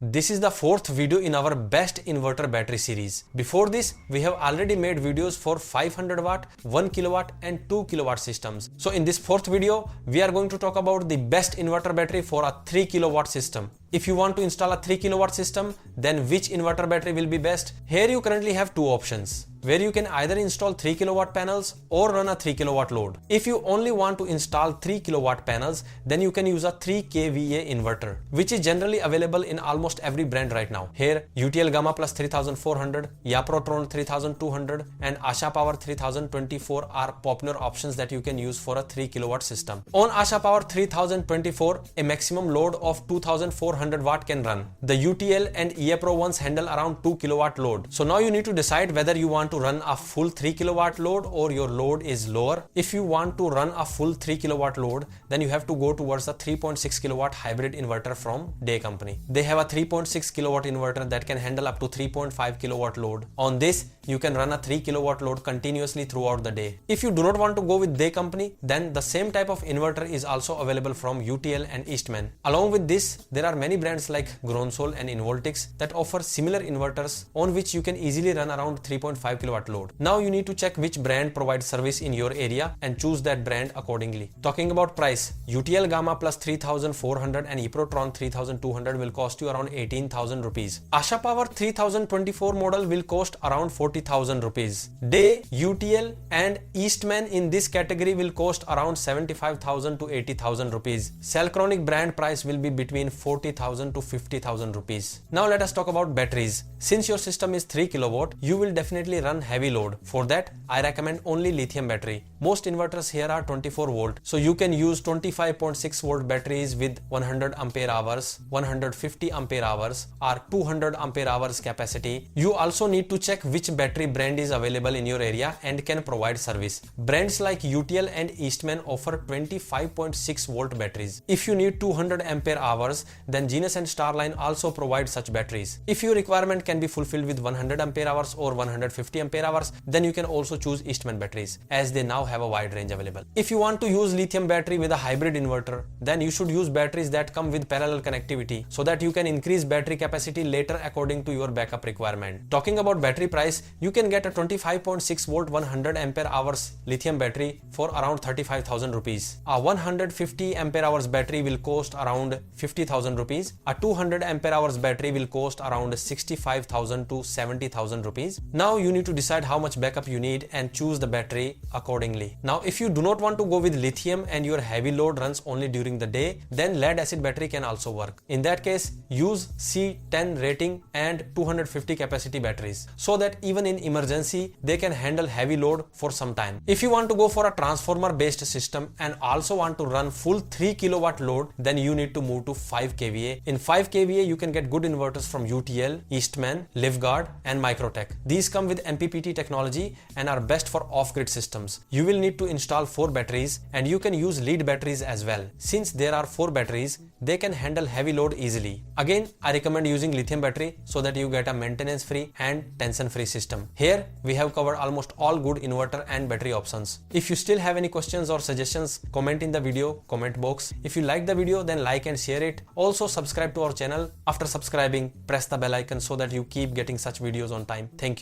This is the fourth video in our best inverter battery series. Before this, we have already made videos for 500 watt, 1 kilowatt and 2 kilowatt systems. So in this fourth video, we are going to talk about the best inverter battery for a 3 kilowatt system. If you want to install a 3 kilowatt system, then which inverter battery will be best? Here you currently have two options, where you can either install 3 kilowatt panels or run a 3 kilowatt load. If you only want to install 3 kilowatt panels, then you can use a 3 kVA inverter, which is generally available in almost every brand right now. Here, UTL Gamma Plus 3400, Eapro Tron 3200 and Asha Power 3024 are popular options that you can use for a 3 kilowatt system. On Asha Power 3024, a maximum load of 2400 watt can run. The UTL and Eapro ones handle around 2 kilowatt load. So now you need to decide whether you want to run a full 3 kilowatt load or your load is lower. If you want to run a full 3 kilowatt load, then you have to go towards a 3.6 kilowatt hybrid inverter from Deye company. They have a 3.6 kilowatt inverter that can handle up to 3.5 kilowatt load. On this, you can run a 3 kilowatt load continuously throughout the day. If you do not want to go with Deye company, then the same type of inverter is also available from UTL and Eastman. Along with this, there are many brands like Duracell and Svolttech that offer similar inverters on which you can easily run around 3.5 kilowatt load. Now you need to check which brand provides service in your area and choose that brand accordingly. Talking about price, UTL Gamma Plus 3400 and Eapro Tron 3200 will cost you around 18,000 rupees. Asha Power 3024 model will cost around 40,000 rupees. Deye, UTL and Eastman in this category will cost around 75,000 to 80,000 rupees. Cellchronic brand price will be between 40,000 to 50,000 rupees. Now let us talk about batteries. Since your system is 3 kilowatt, you will definitely run heavy load. For that, I recommend only lithium battery. Most inverters here are 24 volt, so you can use 25.6 volt batteries with 100 ampere hours, 150 ampere hours or 200 ampere hours capacity. You also need to check which battery brand is available in your area and can provide service. Brands like UTL and Eastman offer 25.6 volt batteries. If you need 200 ampere hours, then Genus and Starline also provide such batteries. If your requirement can be fulfilled with 100 ampere hours or 150 ampere hours, then you can also choose Eastman batteries, as they now have a wide range available. If you want to use lithium battery with a hybrid inverter, then you should use batteries that come with parallel connectivity so that you can increase battery capacity later according to your backup requirement. Talking about battery price, you can get a 25.6 volt 100 ampere hours lithium battery for around 35,000 rupees. A 150 ampere hours battery will cost around 50,000 rupees. A 200 ampere hours battery will cost around 65,000 to 70,000 rupees. Now you need to decide how much backup you need and choose the battery accordingly. Now if you do not want to go with lithium and your heavy load runs only during the day, then lead acid battery can also work. In that case, use C10 rating and 250 capacity batteries so that even in emergency they can handle heavy load for some time. If you want to go for a transformer based system and also want to run full 3 kilowatt load, then you need to move to 5 kVA. In 5 kVA you can get good inverters from UTL, Eastman, LiveGuard and Microtech. These come with MPPT technology and are best for off-grid systems. You will need to install 4 batteries and you can use lead batteries as well. Since there are 4 batteries, they can handle heavy load easily. Again, I recommend using lithium battery so that you get a maintenance free and tension free system. Here we have covered almost all good inverter and battery options. If you still have any questions or suggestions, comment in the video comment box. If you like the video, then like and share it. Also subscribe to our channel. After subscribing, press the bell icon so that you keep getting such videos on time. Thank you.